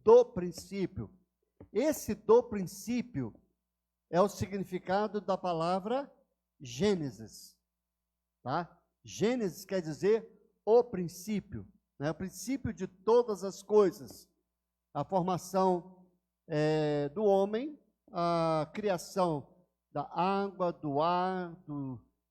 do princípio. Esse do princípio é o significado da palavra Gênesis, tá? Gênesis quer dizer o princípio, né? O princípio de todas as coisas. A formação do homem, a criação da água, do ar,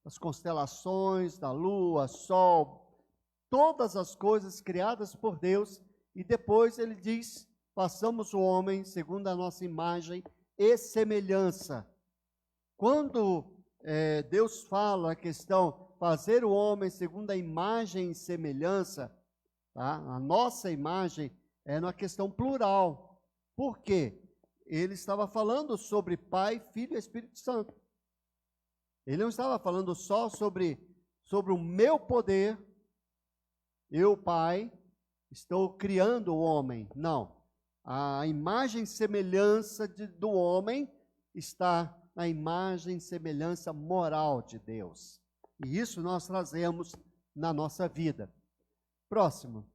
das constelações, da lua, sol, todas as coisas criadas por Deus, e depois ele diz, façamos o homem segundo a nossa imagem e semelhança. Quando Deus fala a questão, fazer o homem segundo a imagem e semelhança, tá? A nossa imagem é uma questão plural. Por quê? Ele estava falando sobre Pai, Filho e Espírito Santo. Ele não estava falando só sobre o meu poder, eu, Pai, estou criando o homem. Não. A imagem e semelhança do homem está na imagem e semelhança moral de Deus. E isso nós trazemos na nossa vida. Próximo.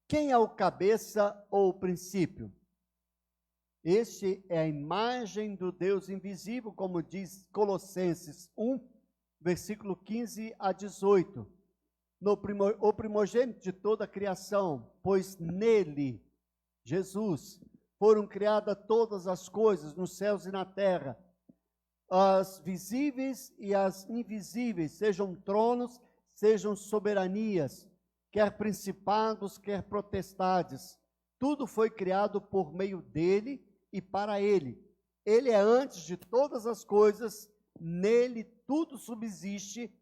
Quem é o cabeça ou o princípio? Este é a imagem do Deus invisível, como diz Colossenses 1, versículo 15 a 18. O primogênito de toda a criação, pois nele, Jesus, foram criadas todas as coisas nos céus e na terra, as visíveis e as invisíveis, sejam tronos, sejam soberanias, quer principados, quer potestades. Tudo foi criado por meio dele e para ele. Ele é antes de todas as coisas, nele tudo subsiste.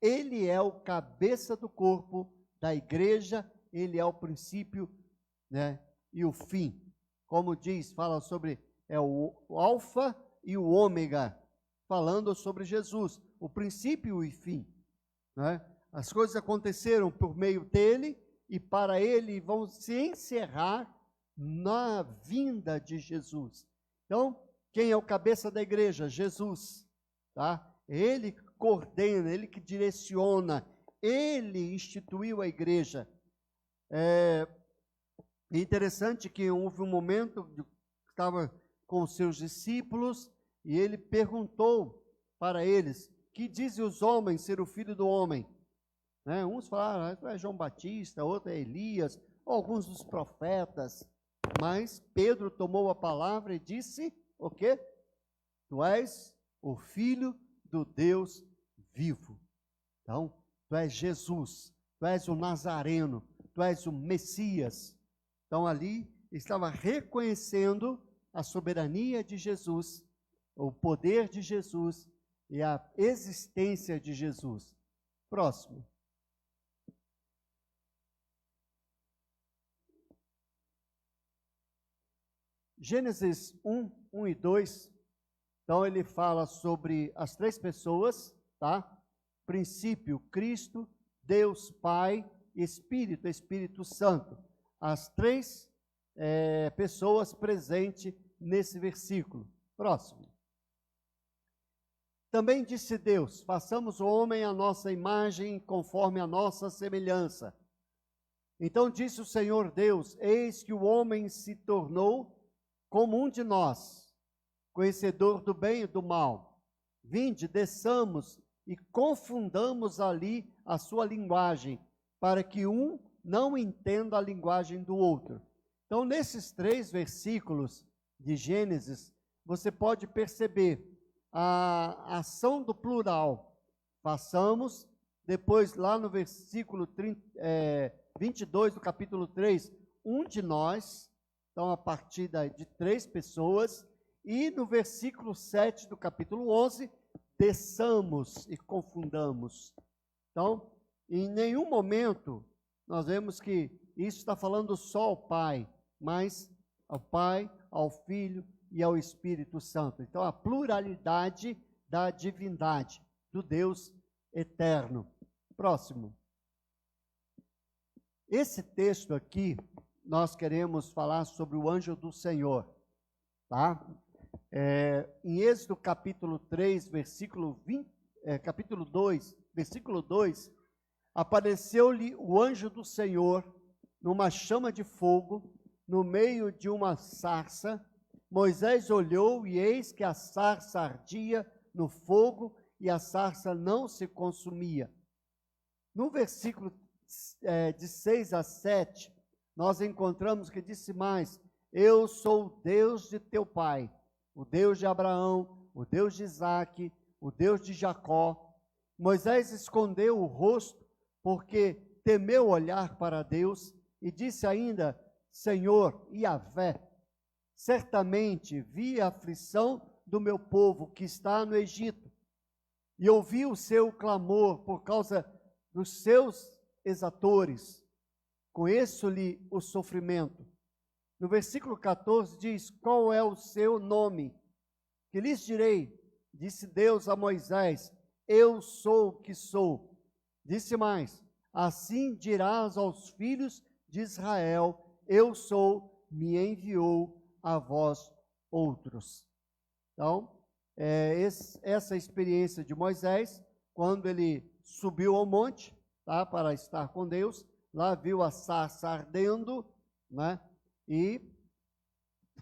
Ele é o cabeça do corpo da igreja, ele é o princípio, né, e o fim. Como diz, fala sobre o alfa e o ômega, falando sobre Jesus, o princípio e o fim, né? As coisas aconteceram por meio dele e para ele vão se encerrar na vinda de Jesus. Então, quem é o cabeça da igreja? Jesus, tá? Ele coordena, ele que direciona, ele instituiu a igreja. É interessante que houve um momento que estava com os seus discípulos e ele perguntou para eles: que dizem os homens ser o filho do homem? Né? Uns falaram, é João Batista, outro é Elias, alguns dos profetas. Mas Pedro tomou a palavra e disse: o quê? Tu és o filho do Deus vivo. Então, tu és Jesus, tu és o Nazareno, tu és o Messias. Então, ali estava reconhecendo a soberania de Jesus, o poder de Jesus e a existência de Jesus. Próximo. Gênesis 1, 1 e 2, então ele fala sobre as três pessoas, tá? Princípio, Cristo, Deus Pai, Espírito, Espírito Santo. As três pessoas presentes nesse versículo. Próximo. Também disse Deus, façamos o homem à nossa imagem, conforme a nossa semelhança. Então disse o Senhor Deus, eis que o homem se tornou como um de nós, conhecedor do bem e do mal. Vinde, desçamos e confundamos ali a sua linguagem, para que um não entenda a linguagem do outro. Então, nesses 3 versículos de Gênesis, você pode perceber a ação do plural. Façamos, depois lá no versículo 22 do capítulo 3, um de nós. Então, a partir de 3 pessoas. E no versículo 7 do capítulo 11, desçamos e confundamos. Então, em nenhum momento, nós vemos que isso está falando só ao Pai, mas ao Pai, ao Filho e ao Espírito Santo. Então, a pluralidade da divindade, do Deus eterno. Próximo. Esse texto aqui, nós queremos falar sobre o anjo do Senhor, tá? Em Êxodo capítulo 3, capítulo 2, versículo 2, apareceu-lhe o anjo do Senhor numa chama de fogo no meio de uma sarça. Moisés olhou e eis que a sarça ardia no fogo e a sarça não se consumia. No versículo de 6 a 7, nós encontramos que disse mais: eu sou o Deus de teu pai, o Deus de Abraão, o Deus de Isaque, o Deus de Jacó. Moisés escondeu o rosto porque temeu olhar para Deus e disse ainda: Senhor, Yahvé, certamente vi a aflição do meu povo que está no Egito e ouvi o seu clamor por causa dos seus exatores. Conheço-lhe o sofrimento. No versículo 14 diz: qual é o seu nome? Que lhes direi, disse Deus a Moisés: eu sou o que sou. Disse mais: assim dirás aos filhos de Israel: eu sou, me enviou a vós outros. Então, essa experiência de Moisés, quando ele subiu ao monte, tá, para estar com Deus, lá viu a sarça ardendo, né, e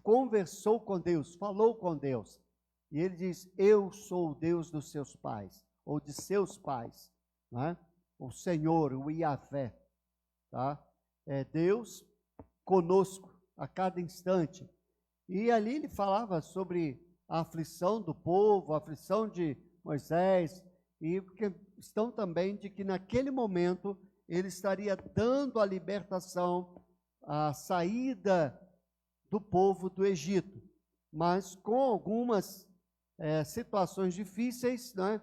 conversou com Deus, falou com Deus. E ele diz: eu sou o Deus dos seus pais, ou de seus pais, né? O Senhor, o Yahvé, tá? É Deus conosco a cada instante. E ali ele falava sobre a aflição do povo, a aflição de Moisés, e questão também de que naquele momento ele estaria dando a libertação, a saída do povo do Egito, mas com algumas situações difíceis, né?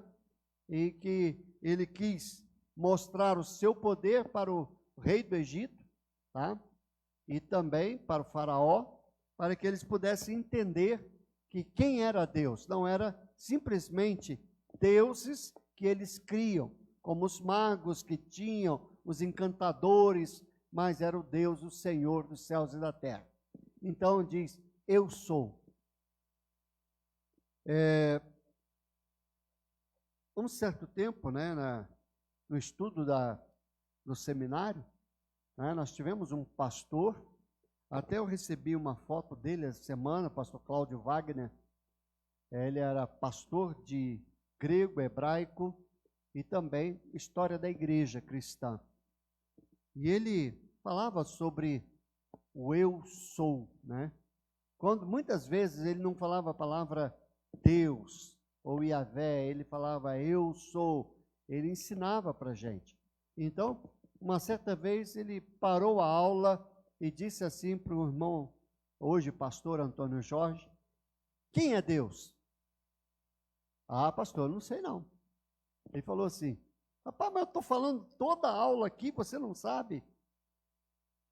E que ele quis mostrar o seu poder para o rei do Egito, tá? E também para o faraó, para que eles pudessem entender que quem era Deus não era simplesmente deuses que eles criam, como os magos que tinham, os encantadores, mas era o Deus, o Senhor dos céus e da terra. Então diz: eu sou. Um certo tempo, né, no estudo do seminário, né, nós tivemos um pastor, até eu recebi uma foto dele essa semana, o pastor Cláudio Wagner. Ele era pastor de grego, hebraico e também história da igreja cristã. E ele falava sobre o eu sou, né? Quando muitas vezes ele não falava a palavra Deus ou Yahvé, ele falava eu sou, ele ensinava para a gente. Então, uma certa vez ele parou a aula e disse assim para o irmão, hoje pastor Antônio Jorge: quem é Deus? Ah, pastor, não sei não. Ele falou assim: rapaz, mas eu estou falando toda a aula aqui, você não sabe?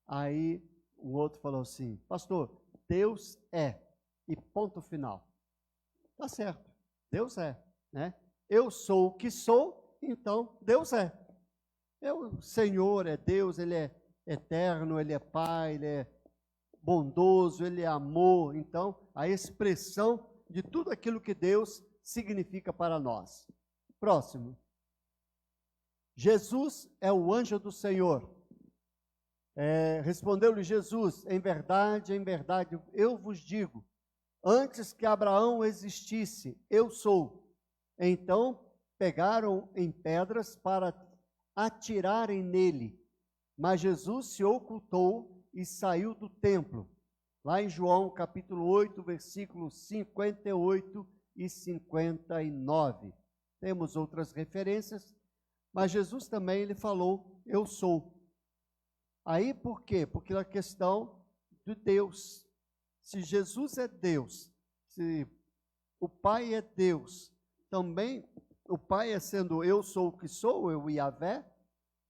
Aí o outro falou assim: pastor, Deus é, e ponto final. Tá certo, Deus é, né? Eu sou o que sou, então Deus é. O Senhor é Deus, Ele é eterno, Ele é Pai, Ele é bondoso, Ele é amor. Então, a expressão de tudo aquilo que Deus significa para nós. Próximo. Jesus é o anjo do Senhor. Respondeu-lhe Jesus: em verdade, eu vos digo, antes que Abraão existisse, eu sou. Então pegaram em pedras para atirarem nele, mas Jesus se ocultou e saiu do templo. Lá em João capítulo 8, versículos 58 e 59. Temos outras referências, mas Jesus também ele falou: eu sou. Aí por quê? Porque a questão de Deus. Se Jesus é Deus, se o Pai é Deus, também o Pai é sendo eu sou o que sou, eu Yahvé,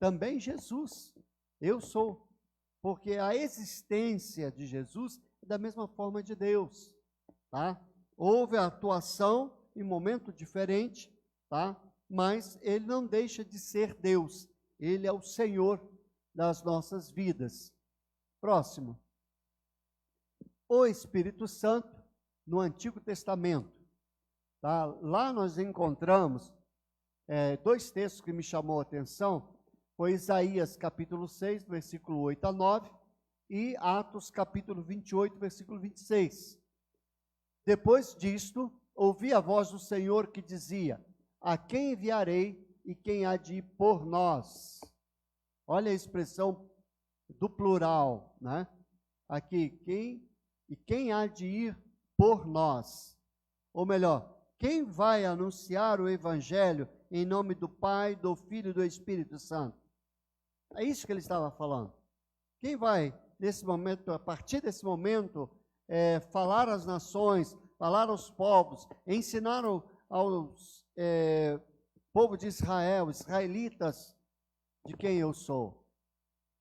também Jesus, eu sou. Porque a existência de Jesus é da mesma forma de Deus, tá? Houve a atuação em momento diferente, tá? Mas ele não deixa de ser Deus, ele é o Senhor das nossas vidas. Próximo. O Espírito Santo no Antigo Testamento. Tá? Lá nós encontramos dois textos que me chamou a atenção. Foi Isaías capítulo 6, versículo 8 a 9, e Atos capítulo 28, versículo 26. Depois disto, ouvi a voz do Senhor que dizia: a quem enviarei e quem há de ir por nós? Olha a expressão do plural, né? Aqui, quem há de ir por nós? Ou melhor, quem vai anunciar o evangelho em nome do Pai, do Filho e do Espírito Santo? É isso que ele estava falando. Quem vai, nesse momento, a partir desse momento, falar às nações, falar aos povos, ensinar aos povo de Israel, israelitas, de quem eu sou?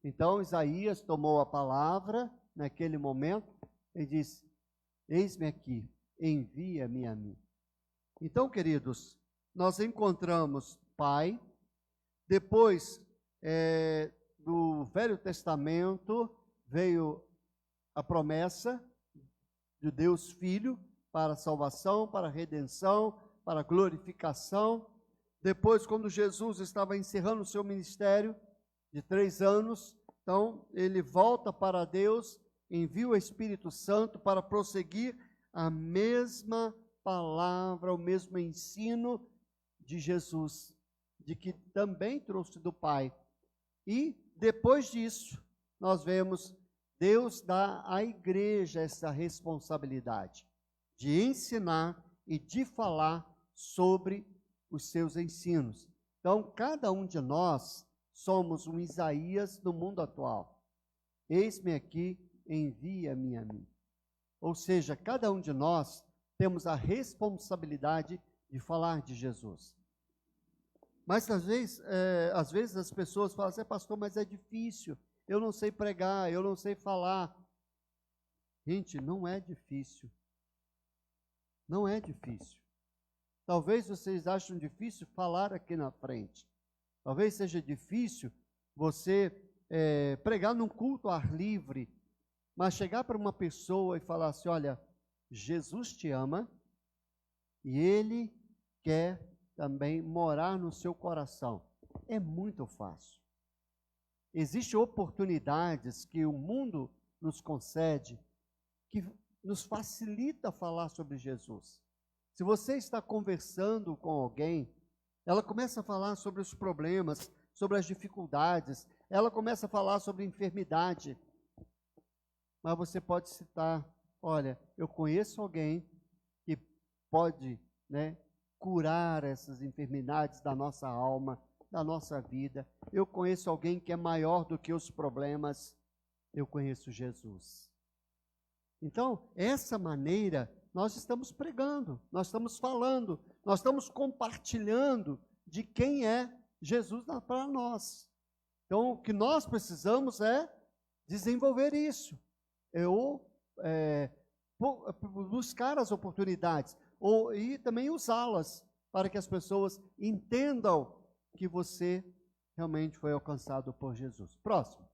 Então, Isaías tomou a palavra naquele momento e disse: eis-me aqui, envia-me a mim. Então, queridos, nós encontramos Pai, depois do Velho Testamento veio a promessa de Deus Filho para a salvação, para a redenção, para a glorificação. Depois, quando Jesus estava encerrando o seu ministério de 3 anos, então ele volta para Deus, envia o Espírito Santo para prosseguir a mesma palavra, o mesmo ensino de Jesus, de que também trouxe do Pai. E depois disso, nós vemos Deus dá à igreja essa responsabilidade de ensinar e de falar sobre os seus ensinos. Então, cada um de nós somos um Isaías no mundo atual. Eis-me aqui, envia-me a mim. Ou seja, cada um de nós temos a responsabilidade de falar de Jesus. Mas às vezes as pessoas falam assim: pastor, mas é difícil, eu não sei pregar, eu não sei falar. Gente, não é difícil. Não é difícil. Talvez vocês achem difícil falar aqui na frente. Talvez seja difícil você pregar num culto ao ar livre, mas chegar para uma pessoa e falar assim: olha, Jesus te ama e Ele quer também morar no seu coração. É muito fácil. Existem oportunidades que o mundo nos concede que nos facilita falar sobre Jesus. Se você está conversando com alguém, ela começa a falar sobre os problemas, sobre as dificuldades, ela começa a falar sobre enfermidade. Mas você pode citar: olha, eu conheço alguém que pode, curar essas enfermidades da nossa alma, da nossa vida. Eu conheço alguém que é maior do que os problemas. Eu conheço Jesus. Então, essa maneira, nós estamos pregando, nós estamos falando, nós estamos compartilhando de quem é Jesus para nós. Então, o que nós precisamos é desenvolver isso. Buscar as oportunidades e também usá-las para que as pessoas entendam que você realmente foi alcançado por Jesus. Próximo.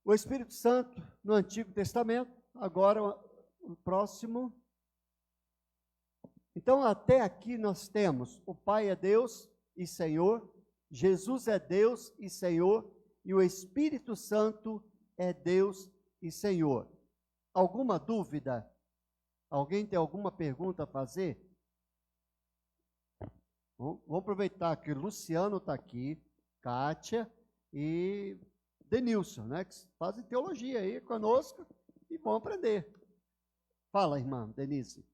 O Espírito Santo no Antigo Testamento, agora o próximo. Então, até aqui nós temos: o Pai é Deus e Senhor, Jesus é Deus e Senhor, e o Espírito Santo é Deus e Senhor. Alguma dúvida? Alguém tem alguma pergunta a fazer? Vamos aproveitar que o Luciano está aqui, Kátia e Denilson, que fazem teologia aí conosco e vão aprender. Fala, irmã Denise.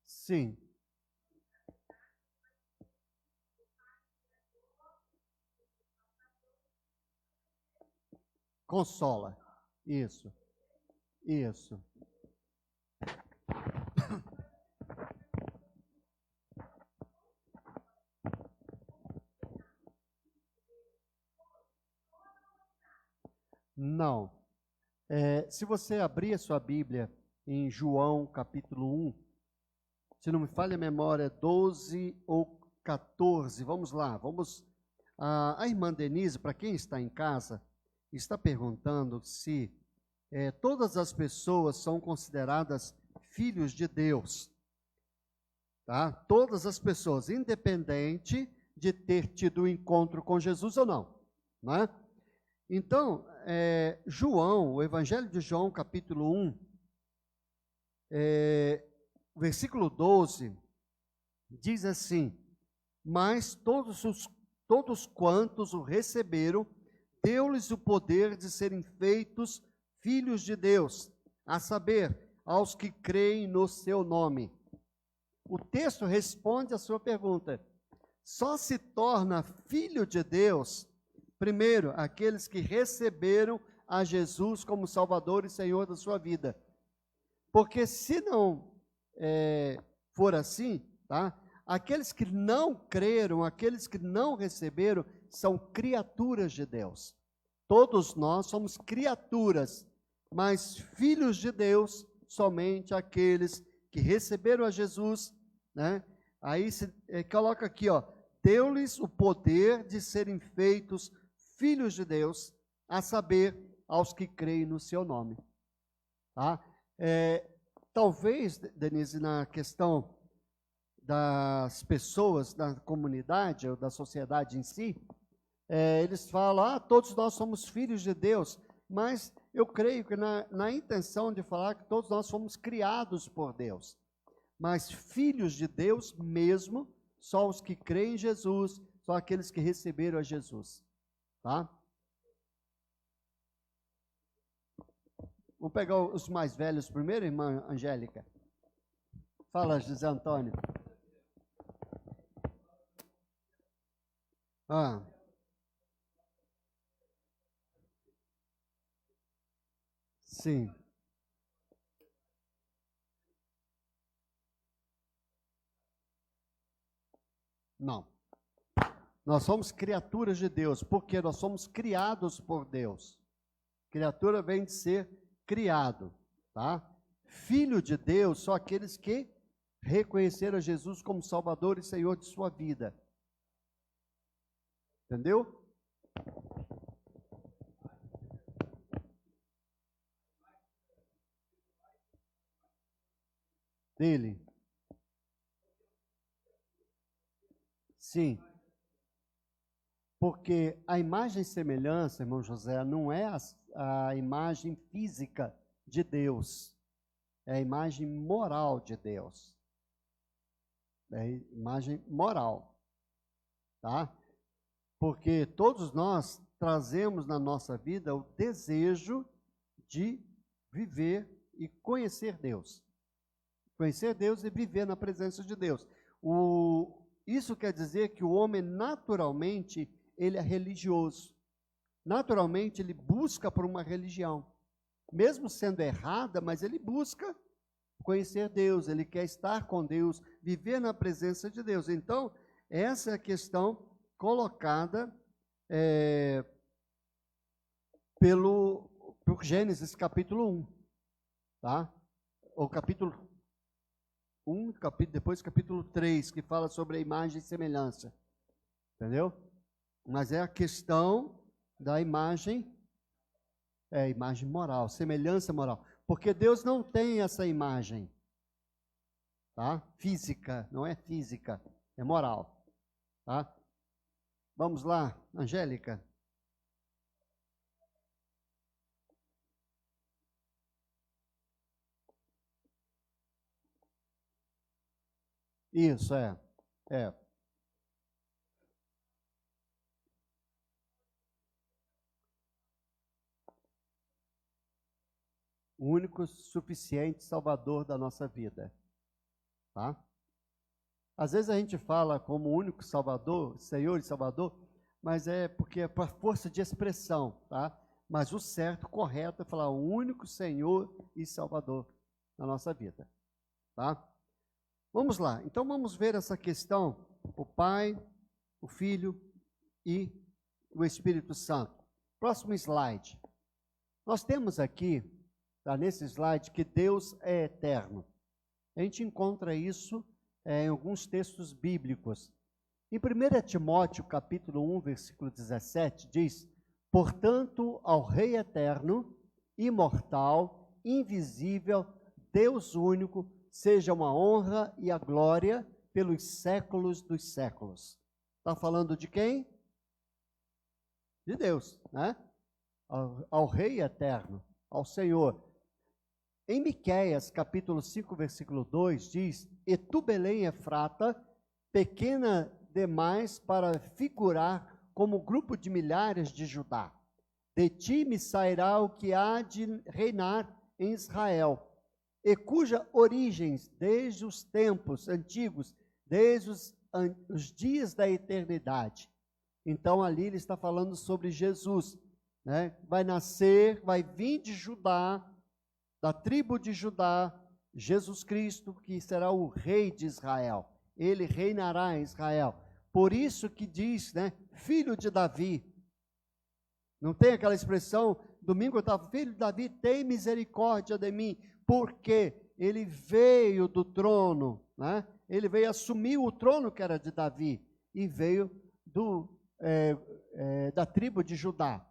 Sim. Consola. Isso. Isso. Não. Se você abrir a sua Bíblia em João capítulo 1, se não me falha a memória, 12 ou 14, vamos lá, a irmã Denise, para quem está em casa, está perguntando se todas as pessoas são consideradas filhos de Deus, tá? Todas as pessoas, independente de ter tido um encontro com Jesus ou não, não é? Então, João, o Evangelho de João, capítulo 1, versículo 12, diz assim: mas todos quantos o receberam, deu-lhes o poder de serem feitos filhos de Deus, a saber, aos que creem no seu nome. O texto responde à sua pergunta. Só se torna filho de Deus, primeiro, aqueles que receberam a Jesus como Salvador e Senhor da sua vida. Porque se não for assim, tá? Aqueles que não creram, aqueles que não receberam, são criaturas de Deus. Todos nós somos criaturas, mas filhos de Deus, somente aqueles que receberam a Jesus, né? Aí se coloca aqui, ó, deu-lhes o poder de serem feitos filhos de Deus, a saber, aos que creem no seu nome. Tá? Talvez, Denise, na questão das pessoas da comunidade ou da sociedade em si, eles falam, todos nós somos filhos de Deus, mas eu creio que na intenção de falar que todos nós fomos criados por Deus, mas filhos de Deus mesmo, só os que creem em Jesus, só aqueles que receberam a Jesus, tá? Vamos pegar os mais velhos primeiro, irmã Angélica. Fala, José Antônio. Sim. Não. Nós somos criaturas de Deus, porque nós somos criados por Deus. Criatura vem de ser criado, tá? Filho de Deus são aqueles que reconheceram Jesus como Salvador e Senhor de sua vida. Entendeu? Dele. Sim. Porque a imagem e semelhança, irmão José, não é a imagem física de Deus. É a imagem moral de Deus. É a imagem moral. Tá? Porque todos nós trazemos na nossa vida o desejo de viver e conhecer Deus. Conhecer Deus e viver na presença de Deus. Isso quer dizer que o homem naturalmente, ele é religioso. Naturalmente, ele busca por uma religião. Mesmo sendo errada, mas ele busca conhecer Deus, ele quer estar com Deus, viver na presença de Deus. Então, essa é a questão colocada por Gênesis capítulo 1, tá? O capítulo 1, depois capítulo 3, que fala sobre a imagem e semelhança, entendeu? Mas é a questão da imagem, imagem moral, semelhança moral, porque Deus não tem essa imagem, tá? Física, não é física, é moral, tá? Vamos lá, Angélica. Isso, é. O único suficiente Salvador da nossa vida, tá? Às vezes a gente fala como único Salvador, Senhor e Salvador, mas é porque é para força de expressão, tá? Mas o certo, correto, é falar o único Senhor e Salvador na nossa vida, tá? Vamos lá, então vamos ver essa questão, o Pai, o Filho e o Espírito Santo. Próximo slide. Nós temos aqui, tá, nesse slide, que Deus é eterno. A gente encontra isso em alguns textos bíblicos. Em 1 Timóteo, capítulo 1, versículo 17, diz: portanto, ao Rei eterno, imortal, invisível, Deus único, seja uma honra e a glória pelos séculos dos séculos. Está falando de quem? De Deus, né? Ao Rei eterno, ao Senhor. Em Miqueias, capítulo 5, versículo 2, diz: E tu, Belém Efrata, pequena demais para figurar como grupo de milhares de Judá. De ti me sairá o que há de reinar em Israel, e cuja origens desde os tempos antigos, desde os dias da eternidade. Então ali ele está falando sobre Jesus, né? Vai nascer, vai vir de Judá, da tribo de Judá, Jesus Cristo, que será o rei de Israel. Ele reinará em Israel. Por isso que diz, né, filho de Davi. Não tem aquela expressão, domingo eu estava, filho de Davi, tem misericórdia de mim, porque ele veio do trono, né? Ele veio assumir o trono que era de Davi, e veio da tribo de Judá.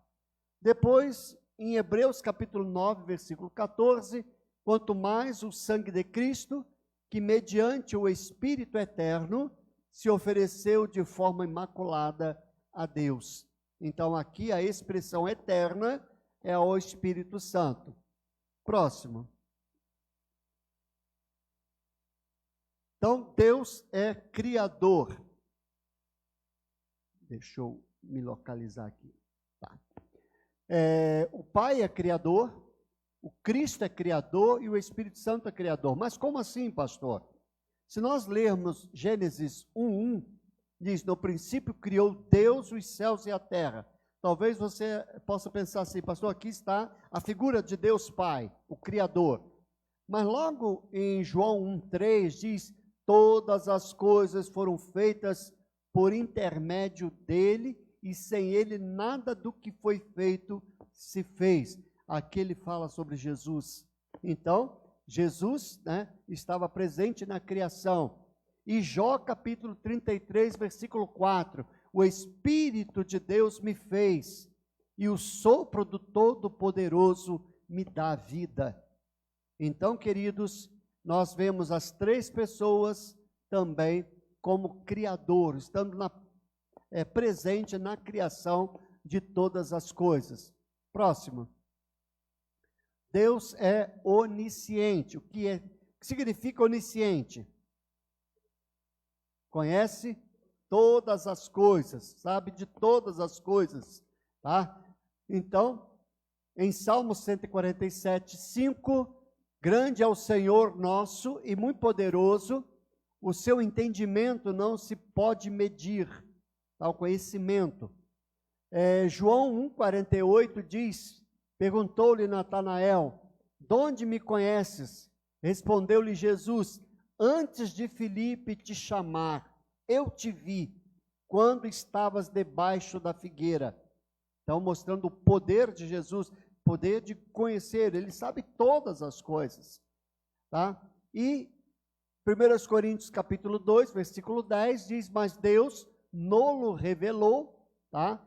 Depois, em Hebreus capítulo 9, versículo 14, quanto mais o sangue de Cristo, que mediante o Espírito eterno, se ofereceu de forma imaculada a Deus. Então, aqui a expressão eterna é o Espírito Santo. Próximo. Então, Deus é criador. Deixa eu me localizar aqui. Tá. O Pai é criador, o Cristo é criador e o Espírito Santo é criador. Mas como assim, pastor? Se nós lermos Gênesis 1:1, diz: no princípio criou Deus os céus e a terra. Talvez você possa pensar assim: pastor, aqui está a figura de Deus Pai, o Criador. Mas logo em João 1:3 diz: todas as coisas foram feitas por intermédio dele, e sem ele nada do que foi feito se fez. Aqui ele fala sobre Jesus. Então, Jesus, né, estava presente na criação. E Jó capítulo 33, versículo 4, o Espírito de Deus me fez, e o sopro do Todo-Poderoso me dá vida. Então, queridos, nós vemos as três pessoas também como criador, estando presente na criação de todas as coisas. Próximo. Deus é onisciente. O que significa onisciente? Conhece todas as coisas, sabe de todas as coisas, tá? Então, em Salmo 147, 5, grande é o Senhor nosso e muito poderoso, o seu entendimento não se pode medir, tá? O conhecimento. João 1,48 diz, perguntou-lhe Natanael: de onde me conheces? Respondeu-lhe Jesus: antes de Filipe te chamar, eu te vi, quando estavas debaixo da figueira. Então, mostrando o poder de Jesus, poder de conhecer, ele sabe todas as coisas, tá? E 1 Coríntios capítulo 2, versículo 10, diz: mas Deus nolo revelou, tá?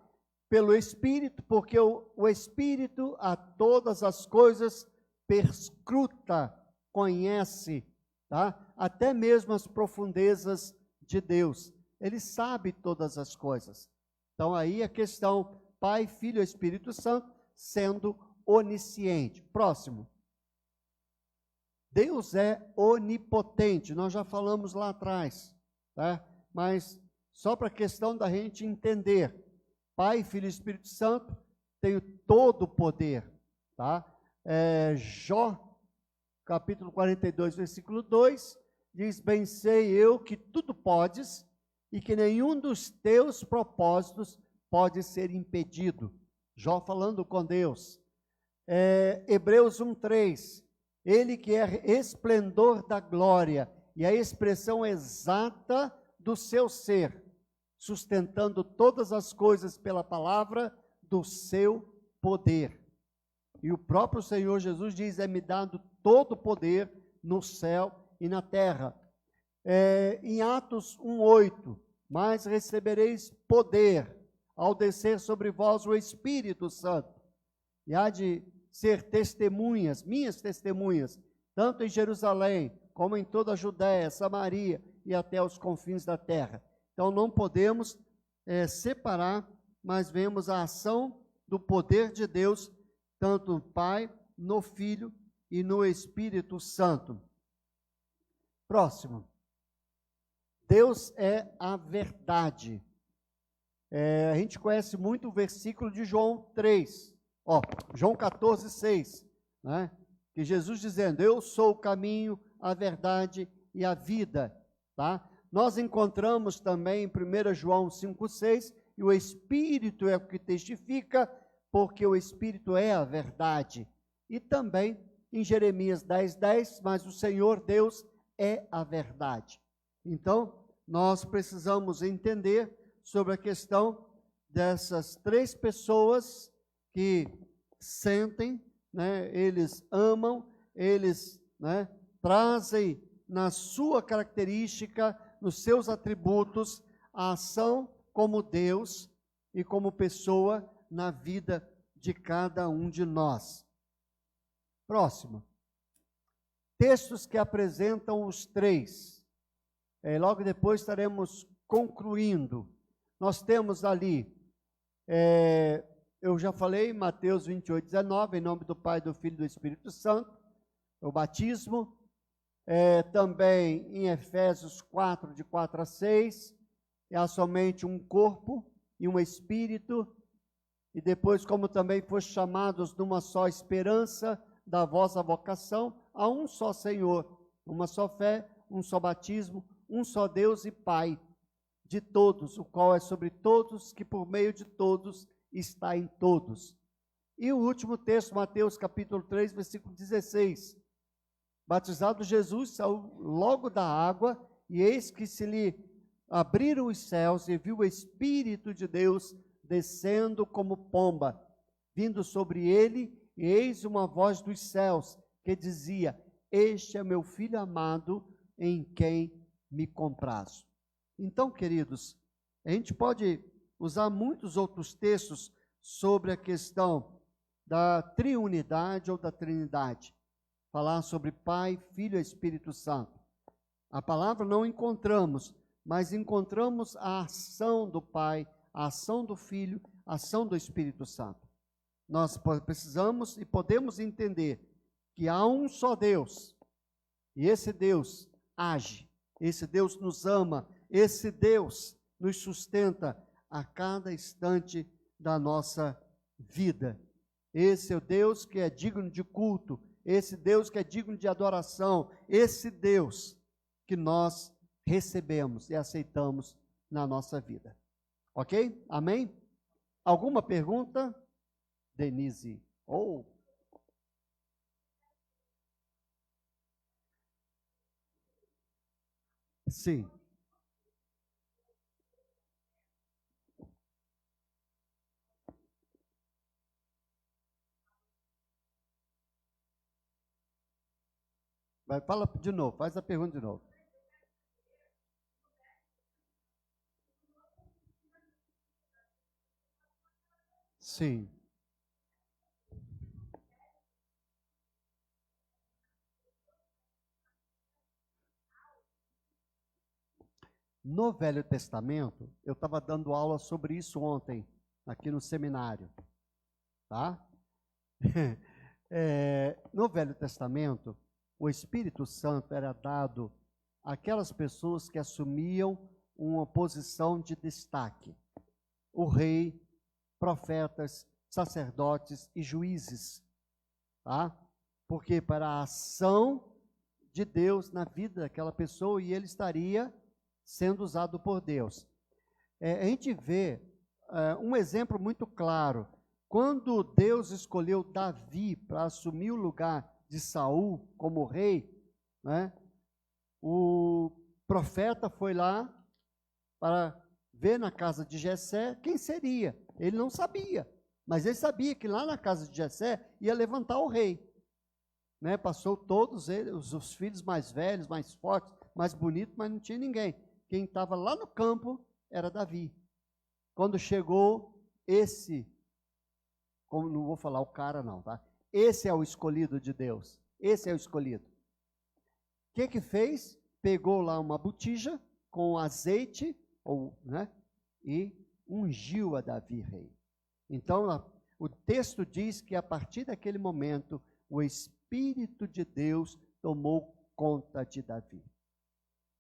Pelo Espírito, porque o Espírito a todas as coisas perscruta, conhece, tá? Até mesmo as profundezas de Deus. Ele sabe todas as coisas. Então aí a questão Pai, Filho e Espírito Santo sendo onisciente. Próximo. Deus é onipotente, nós já falamos lá atrás, tá? Mas só para a questão da gente entender, Pai, Filho e Espírito Santo tem todo o poder, tá? Jó, capítulo 42, versículo 2, diz: bem sei eu que tudo podes e que nenhum dos teus propósitos pode ser impedido. Jó falando com Deus. Hebreus 1:3, ele que é esplendor da glória e a expressão exata do seu ser, sustentando todas as coisas pela palavra do seu poder. E o próprio Senhor Jesus diz: é-me dado todo o poder no céu e na terra. Em Atos 1:8, mas recebereis poder ao descer sobre vós o Espírito Santo, e há de ser testemunhas, minhas testemunhas, tanto em Jerusalém, como em toda a Judéia, Samaria e até os confins da terra. Então não podemos separar, mas vemos a ação do poder de Deus, tanto no Pai, no Filho e no Espírito Santo. Próximo. Deus é a verdade. A gente conhece muito o versículo de João 3, João 14, 6, né? Que Jesus dizendo, eu sou o caminho, a verdade e a vida, tá? Nós encontramos também em 1 João 5, 6, e o Espírito é o que testifica, porque o Espírito é a verdade. E também em Jeremias 10, 10, mas o Senhor Deus é a verdade. Então, nós precisamos entender sobre a questão dessas três pessoas que sentem, né, eles amam, eles, né, trazem na sua característica, nos seus atributos, a ação como Deus e como pessoa na vida de cada um de nós. Próximo. Textos que apresentam os três. Logo depois estaremos concluindo. Nós temos ali, eu já falei, Mateus 28, 19, em nome do Pai, do Filho e do Espírito Santo, o batismo. Também em Efésios 4, de 4 a 6, há somente um corpo e um espírito, e depois, como também foste chamados numa só esperança da vossa vocação, há um só Senhor, uma só fé, um só batismo, um só Deus e Pai de todos, o qual é sobre todos, que por meio de todos está em todos. E o último texto, Mateus capítulo 3, versículo 16. Batizado Jesus, saiu logo da água, e eis que se lhe abriram os céus, e viu o Espírito de Deus descendo como pomba, vindo sobre ele, e eis uma voz dos céus, que dizia, este é meu Filho amado, em quem me comprazo. Então, queridos, a gente pode usar muitos outros textos sobre a questão da triunidade ou da Trindade. Falar sobre Pai, Filho e Espírito Santo. A palavra não encontramos, mas encontramos a ação do Pai, a ação do Filho, a ação do Espírito Santo. Nós precisamos e podemos entender que há um só Deus, e esse Deus age, esse Deus nos ama, esse Deus nos sustenta a cada instante da nossa vida. Esse é o Deus que é digno de culto, esse Deus que é digno de adoração, esse Deus que nós recebemos e aceitamos na nossa vida. Ok? Amém? Alguma pergunta? Denise. Sim. Fala de novo, faz a pergunta de novo. Sim. No Velho Testamento, eu estava dando aula sobre isso ontem, aqui no seminário, tá? No Velho Testamento, o Espírito Santo era dado àquelas pessoas que assumiam uma posição de destaque. O rei, profetas, sacerdotes e juízes, tá? Porque para a ação de Deus na vida daquela pessoa, e ele estaria sendo usado por Deus. A gente vê um exemplo muito claro. Quando Deus escolheu Davi para assumir o lugar de Saul como rei, né, o profeta foi lá para ver na casa de Jessé quem seria. Ele não sabia, mas ele sabia que lá na casa de Jessé ia levantar o rei. Né, passou todos eles, os filhos mais velhos, mais fortes, mais bonitos, mas não tinha ninguém. Quem estava lá no campo era Davi. Quando chegou esse, não vou falar o cara não, tá? Esse é o escolhido de Deus. Esse é o escolhido. O que fez? Pegou lá uma botija com azeite, né? E ungiu a Davi rei. Então, o texto diz que a partir daquele momento, o Espírito de Deus tomou conta de Davi.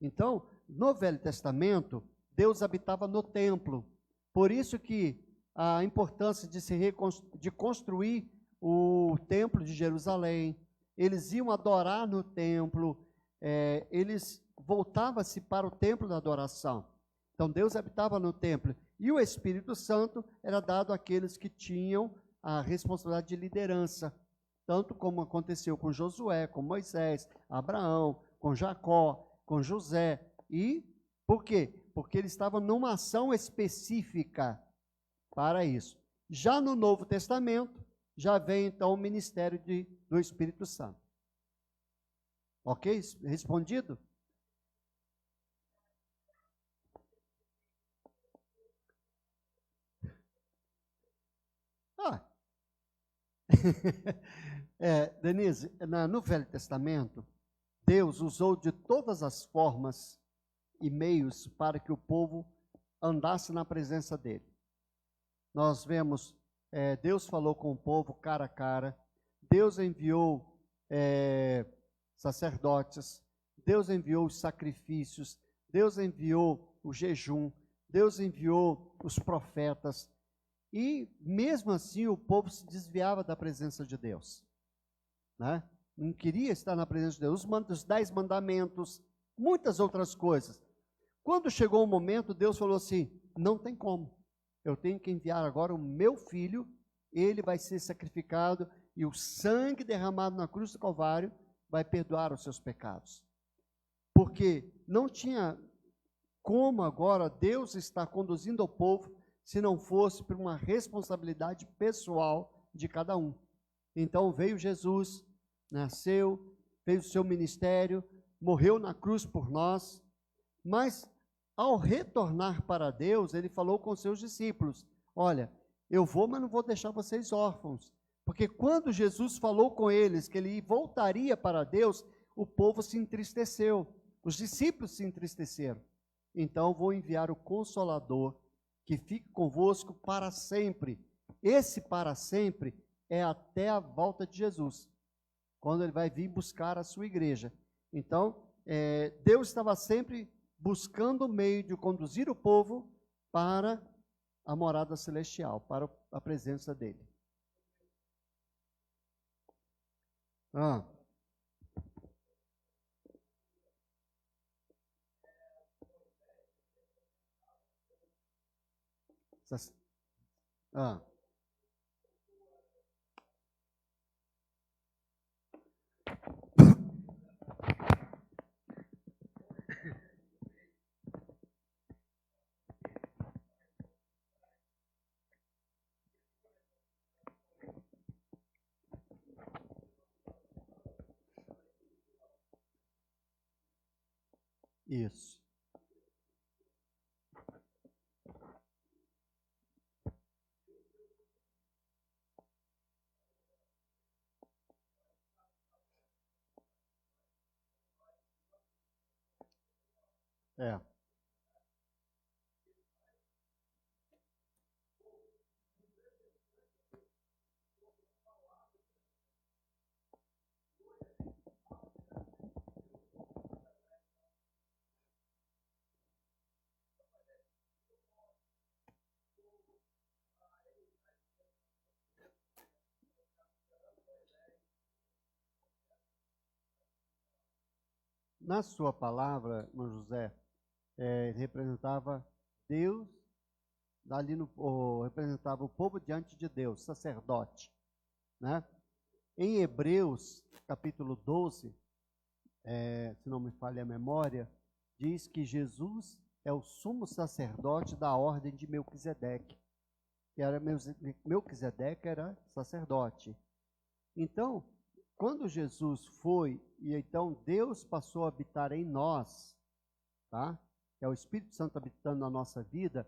Então, no Velho Testamento, Deus habitava no templo. Por isso que a importância de construir o templo de Jerusalém, eles iam adorar no templo, eles voltavam-se para o templo da adoração. Então, Deus habitava no templo. E o Espírito Santo era dado àqueles que tinham a responsabilidade de liderança, tanto como aconteceu com Josué, com Moisés, Abraão, com Jacó, com José. E por quê? Porque eles estavam numa ação específica para isso. Já no Novo Testamento, já vem então o ministério do Espírito Santo. Ok? Respondido? Denise, no Velho Testamento, Deus usou de todas as formas e meios para que o povo andasse na presença dele. Nós vemos, Deus falou com o povo cara a cara, Deus enviou sacerdotes, Deus enviou os sacrifícios, Deus enviou o jejum, Deus enviou os profetas, e mesmo assim o povo se desviava da presença de Deus, né? Não queria estar na presença de Deus, os 10 mandamentos, muitas outras coisas. Quando chegou o momento, Deus falou assim, não tem como, eu tenho que enviar agora o meu filho, ele vai ser sacrificado, e o sangue derramado na cruz do Calvário vai perdoar os seus pecados. Porque não tinha como agora Deus estar conduzindo o povo se não fosse por uma responsabilidade pessoal de cada um. Então veio Jesus, nasceu, fez o seu ministério, morreu na cruz por nós, mas ao retornar para Deus, ele falou com seus discípulos, olha, eu vou, mas não vou deixar vocês órfãos, porque quando Jesus falou com eles que ele voltaria para Deus, o povo se entristeceu, os discípulos se entristeceram. Então vou enviar o Consolador, que fique convosco para sempre. Esse para sempre é até a volta de Jesus, quando ele vai vir buscar a sua igreja. Então, Deus estava sempre buscando o meio de conduzir o povo para a morada celestial, para a presença dele. Ah. Ah. Isso. Na sua palavra, irmão José, representava Deus, representava o povo diante de Deus, sacerdote, né? Em Hebreus, capítulo 12, se não me falha a memória, diz que Jesus é o sumo sacerdote da ordem de Melquisedeque, que era Melquisedeque era sacerdote. Então, quando Jesus foi, e então Deus passou a habitar em nós, tá? Que é o Espírito Santo habitando na nossa vida,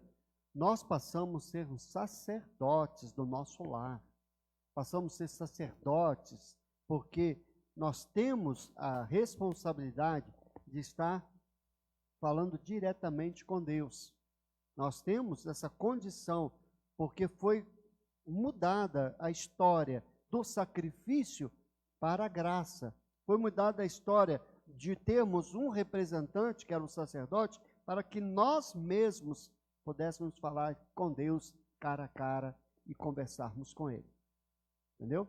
nós passamos a ser os sacerdotes do nosso lar. Passamos a ser sacerdotes, porque nós temos a responsabilidade de estar falando diretamente com Deus. Nós temos essa condição, porque foi mudada a história do sacrifício para a graça. Foi mudada a história de termos um representante, que era o sacerdote, para que nós mesmos pudéssemos falar com Deus cara a cara e conversarmos com Ele. Entendeu?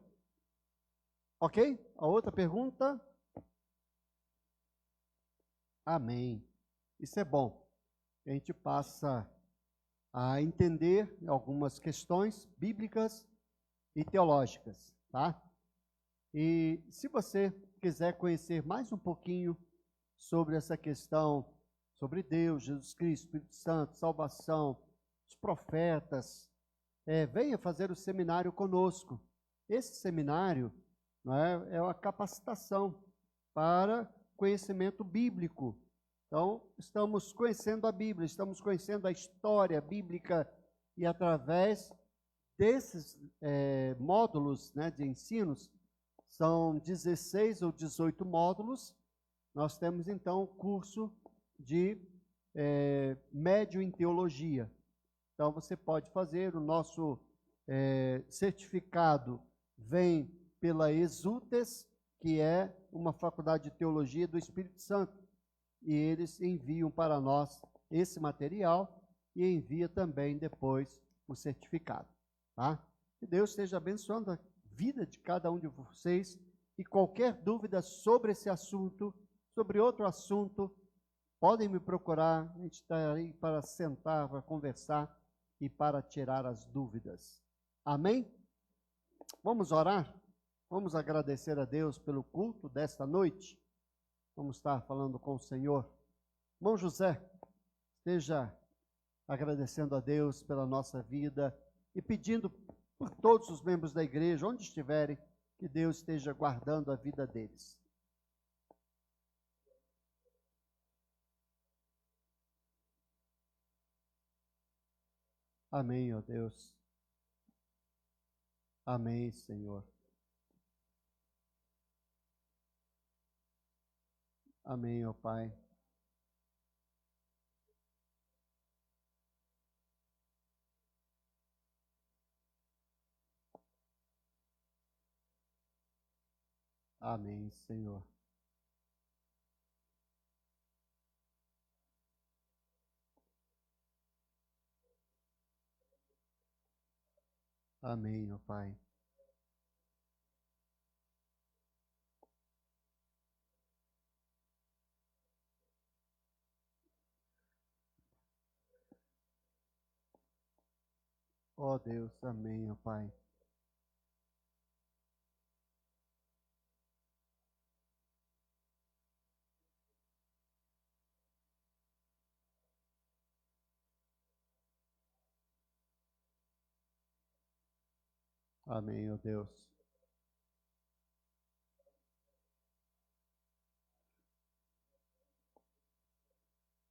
Ok? A outra pergunta? Amém. Isso é bom. A gente passa a entender algumas questões bíblicas e teológicas, tá? E se você quiser conhecer mais um pouquinho sobre essa questão, sobre Deus, Jesus Cristo, Espírito Santo, salvação, os profetas, venha fazer o seminário conosco. Esse seminário, não é uma capacitação para conhecimento bíblico. Então, estamos conhecendo a Bíblia, estamos conhecendo a história bíblica e através desses módulos, né, de ensinos, são 16 ou 18 módulos, nós temos então o curso de médio em teologia. Então, você pode fazer, o nosso certificado vem pela Exultes, que é uma faculdade de teologia do Espírito Santo. E eles enviam para nós esse material e envia também depois o certificado. Tá? Que Deus esteja abençoando a vida de cada um de vocês. E qualquer dúvida sobre esse assunto, sobre outro assunto, podem me procurar. A gente está aí para sentar, para conversar e para tirar as dúvidas. Amém? Vamos orar? Vamos agradecer a Deus pelo culto desta noite. Vamos estar falando com o Senhor. Irmão José, esteja agradecendo a Deus pela nossa vida e pedindo por todos os membros da igreja, onde estiverem, que Deus esteja guardando a vida deles. Amém, ó Deus. Amém, Senhor. Amém, ó Pai. Amém, Senhor. Amém, ó Pai. Ó Deus, amém, ó Pai. Amém, ó Deus.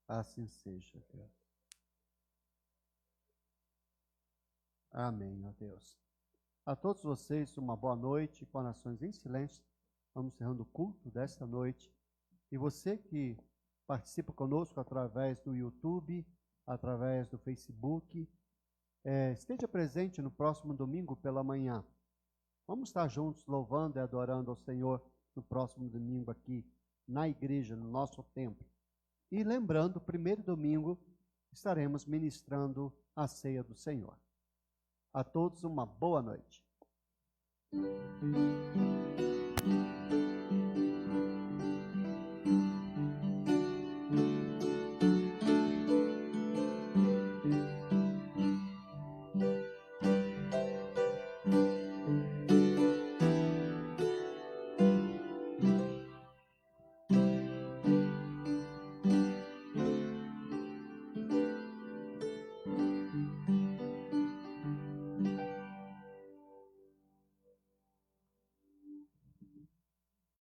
Assim seja, Deus. Amém, ó Deus. A todos vocês, uma boa noite, com orações em silêncio. Vamos encerrando o culto desta noite. E você que participa conosco através do YouTube, através do Facebook, esteja presente no próximo domingo pela manhã. Vamos estar juntos louvando e adorando ao Senhor no próximo domingo aqui na igreja, no nosso templo. E lembrando, primeiro domingo estaremos ministrando a ceia do Senhor. A todos uma boa noite.